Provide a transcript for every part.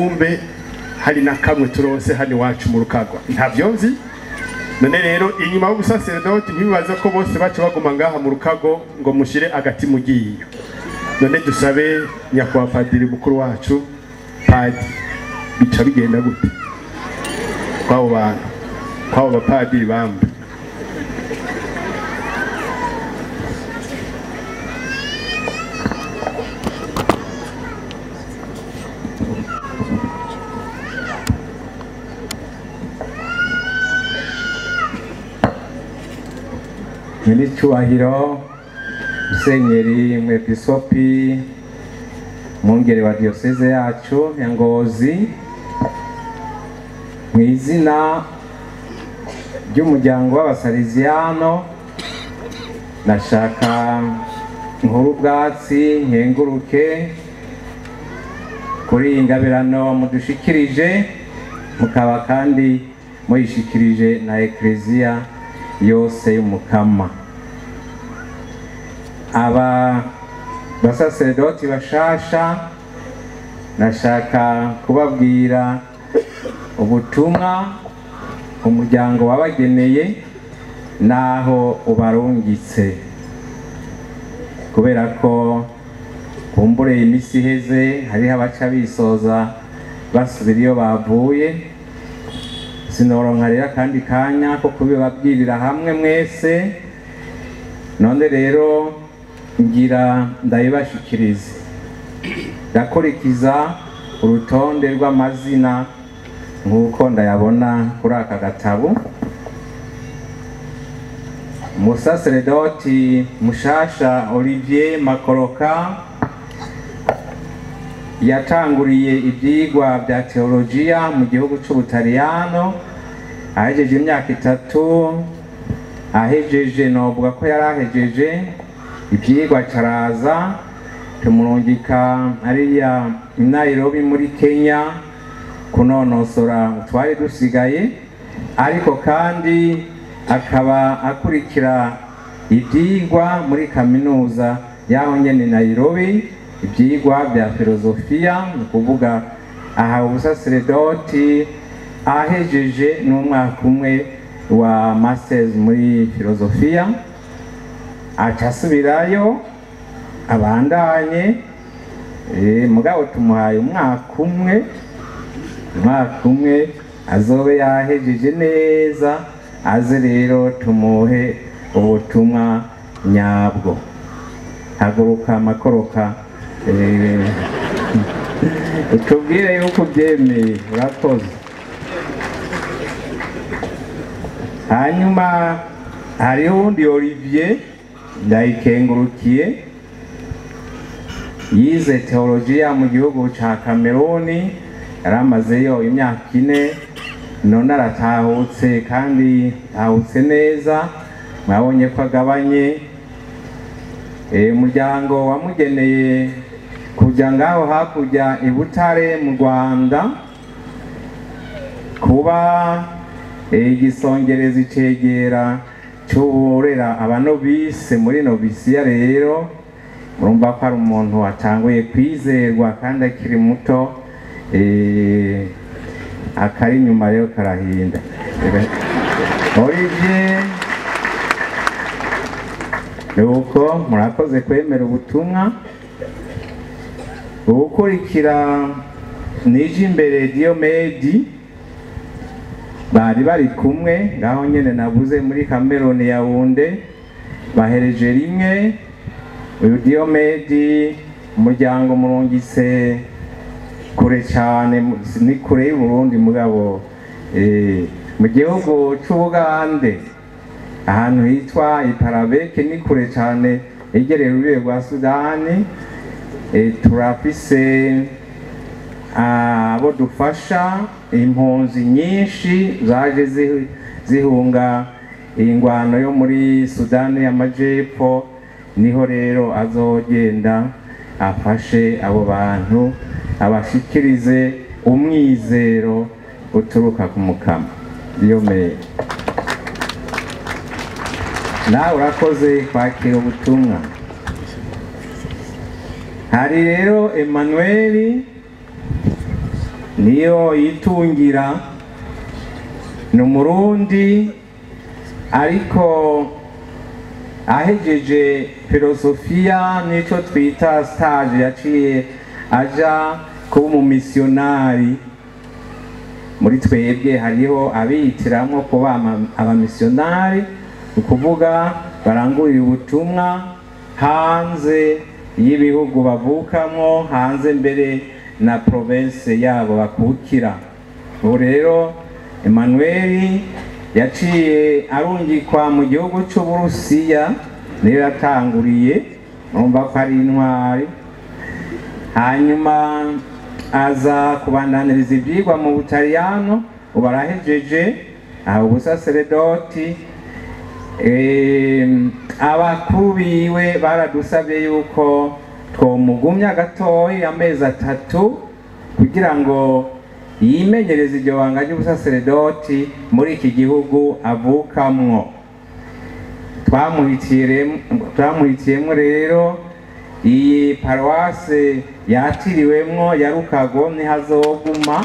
umbe hari na kamwe turose hano wacu mu Rukagwa ntavyo nzi. None rero inyuma yo gusaseredoti ntibibaza ko bose bacu baguma ngaha mu Rukago ngo mushire agati mu giyo. None dusabe nyakwa padiri mukuru wacu padi bica bigenda gute kwabo bantu kwabo bapadiri bambe Nyiricyubahiro Musenyeri Mwepiskopi Mwungere wa Diocese yacu ya Ngozi, mu izina ry'umuryango w'Abasaliziano nashaka nkuru bwatsi nkenguruke kuri ingabirano mudushikirije, mukaba kandi muyishikirije na Eklezia yose y'Umukama. Aba basaseredoti bashasha nashaka kubabwira ubutumwa umuryango wabageneye naho ubarungitse, kubera ko kumbure imisi iheze hariho abaca bisoza basubira iyo bavuye. Sinoronka rero kandi kanya ko kubibabwirira hamwe mwese, none rero ngira ndabibashikirize ndakurikiza urutonde rw'amazina nk'uko ndayabona kuri aka gatabo. Umusaseredoti mushasha Olivier Makoroka yatanguriye ibyigwa bya teologiya mu gihugu cy'Ubutaliyano, ahejeje imyaka 3. Ahejeje novuga ko yarahejeje ibyigwa caraza tumurungika ariya Nairobi muri Kenya kunonosora utwari dusigaye, ariko kandi akaba akurikira ibyigwa muri kaminuza yaho nyene Nairobi, ibyigwa bya filozofiya, ni kuvuga aha ubusaseredoti ahejeje n'umwaka umwe wa masters muri filozofiya, acasubirayo abandanye mugabo tumuhaye umwaka umwe azobe yahejeje neza, aze rero tumuhe ubutumwa nyabwo. Haguruka Makoroka, utubwire yuko byemeye. Urakoze. Hanyuma hariho undi Olivier ndayikengurukiye, yize teologiya mu gihugu ca Cameroon, yaramazeyo imyaka 4, none aratahutse kandi tahutse neza, mwabonye ko agabanye. Umuryango wamugeneye kuja ngaho hakurya i Butare mu Rwanda kuba igisongerezi cegera cy'uburera abanobise muri novisiya. Rero murumva ko ari umuntu atanguye kwizerwa kandi akiri muto, akari nyuma rero karahinda. Olivier nuko murakoze kwemera ubutumwa. Ukurikira nije imbere Diomedi, bari kumwe ngaho nyene navuze muri Cameroon Yaounde, bahereje rimwe. Uyu Diomedi umuryango murungitse kure cyane, ni kure y'u Burundi mugabo mu gihugu cy'Ubugande ahantu hitwa Iparabeke, ni kure cyane yegereye urubibe rwa Sudani. Turafise abo dufasha impunzi nyinshi zaje zihunga ingwano yo muri Sudani y'Amajepfo, niho rero azogenda afashe abo bantu abashikirize umwizero uturuka ku Mukama. Diomede, nawe urakoze kwakira ubutumwa. Hari rero Emmanuel niyo yitungira, ni umurundi ariko ahejeje filosofiya nico twita stage yaciye aja kuba umumisionari. Muri twebwe hariho abiyitiramwo kuba abamisionari, ukuvuga barangurira ubutumwa hanze y'ibihugu bavukamwo, hanze mbere na province yabo bakukira. Ubu rero Emmanuel yaciye arungikwa mu gihugu c'Uburusiya, niyo yatanguriye, urumva ko ari intwari. Hanyuma aza kubandaniriza ivyigwa mu Butaliyano, ubu arahejeje aho ubusaseredoti. Abakuru biwe baradusabye yuko twomugumya gatoyi amezi 3 kugira ngo yimenyereze iryo banga ry'ubusaseredoti muri iki gihugu avukamwo. Twamuhitiyemwo rero iyi paruwase yatiriwemwo ya Rukago niho azoguma.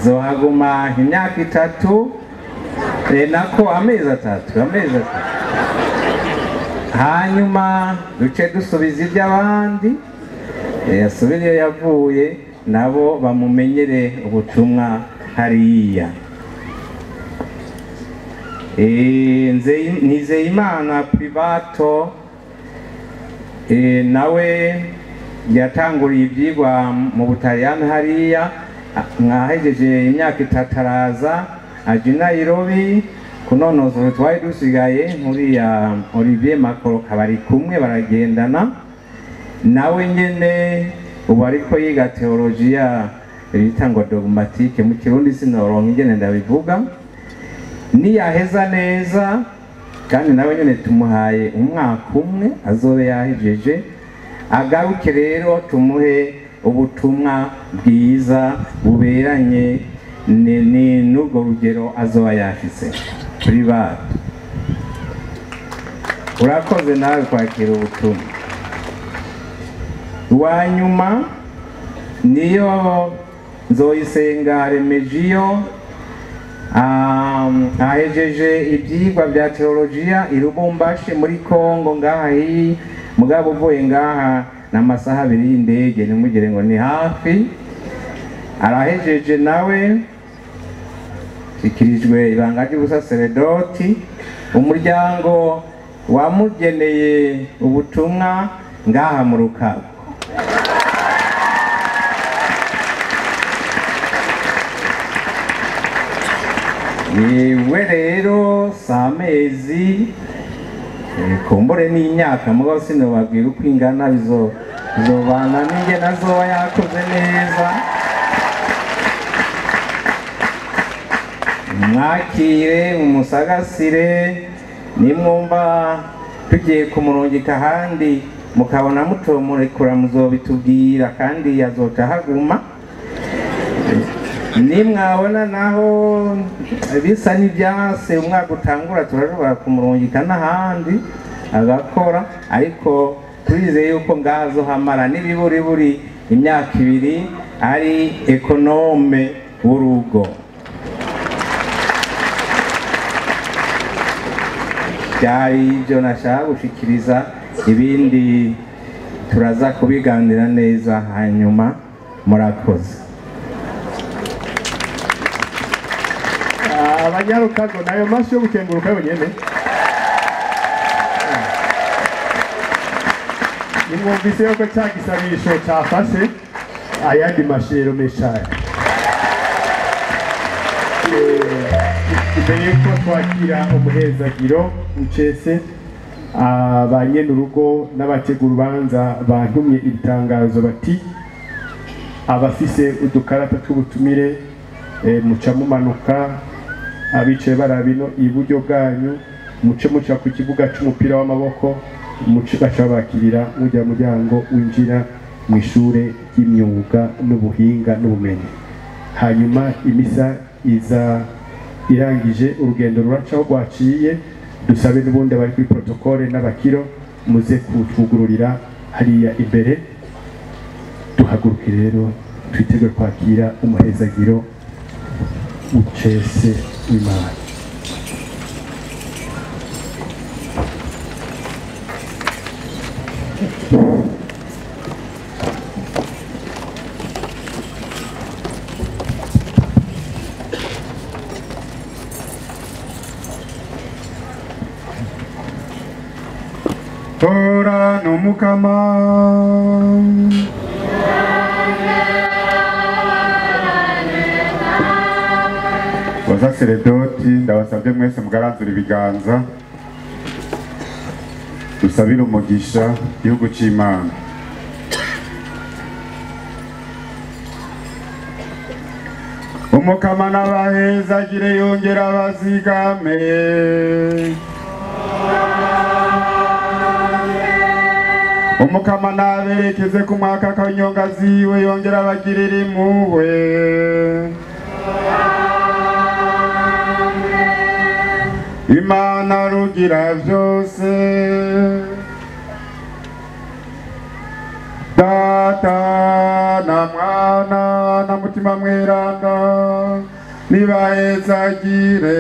Zohaguma imyaka 3, nako amezi 3. Hanyuma duce dusubiza iby'abandi, yasubira iyo yavuye, nabo bamumenyere ubutumwa hariya. Nizeyimana Privato nawe yatanguriye ibyigwa mu Butaliyano hariya, mwahejeje imyaka 3 araza aje Nairobi kunonosora. Twari dusigaye muri ya Olivier Macron kabari kumwe baragendana nawe nyene. Ubu ariko yiga teologiya bita ngo dogmatique, mu Kirundi sinoronka ingene ndabivuga. Niyaheza neza kandi nawe nyene tumuhaye umwaka umwe azobe yahejeje, agaruke rero tumuhe ubutumwa bwiza buberanye n'urwo rugero azoba yashitse. Privato, urakoze nawe kwakira ubutumwa. Uwanyuma niyo Nzoyisenga Remegiyo, ahejeje ibyigwa bya teologiya i Lubumbashi muri Kongo ngaha hii, mugabo uvuye ngaha n'amasaha 2 y'indege, nimugire ngo ni hafi. Arahejeje nawe ikirijwe ibanga ry'ubusaseredoti. Umuryango wamugeneye ubutumwa ngaha mu Rukago. Yewe rero samezi kumbure n'imyaka, mugabo sinobabwira uko ingana, bizobana ninge nazoba yakoze neza. Mwakire mumusagasire, nimwumva tugiye kumurungika ahandi mukabona mutomurekura muzobitubwira, kandi yazoca haguma. Nimwabona naho bisa n'ibyase umwaka utangura, turashobora kumurungika n'ahandi agakora, ariko turizeye yuko ngazo hamara n'ibiburi imyaka 2 ari ekonome w'urugo. Byari ibyo nashaka gushikiriza, ibindi turaza kubiganira neza hanyuma. Murakoze. Abanyarukago nayo maso yo gukenguruka yonyene. Nimwumvise yuko cyagisabisho cyafashe ayandi mashero meshaya. Imbere yuko twakira umuhezagiro Mucese, abanyenurugo n'abategura urubanza bantumye ibitangazo bati abafise udukarata tw'ubutumire muca mumanuka, abicaye barabino iburyo bwanyu, muce muca ku kibuga c'umupira w'amaboko, muce baca bakirira mujya muryango winjira mu ishure ry'imyuga n'ubuhinga n'ubumenyi. Hanyuma imisa iza irangije, urugendo ruracaho rwaciye, dusabe n'ubundi bari kuri protokole n'abakiro muze kutwugururira hariya imbere duhaguruke rero twitegure kwakira umuhezagiro ucese w'Imana. Tora no mukama basaseredoti ndabasabye mwese mugaranzura ibiganza dusabire umugisha igihugu cy'Imana. Umukama n'abahezagire yongera abazigame umukama naberekeze ku mwaka kanyonga ziwe yongera abagirira impuhwe Imana rugira byose Data na Mwana na Mutima Mweranda nibahezagire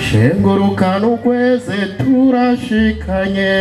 Shengurukana ukweze turashikanye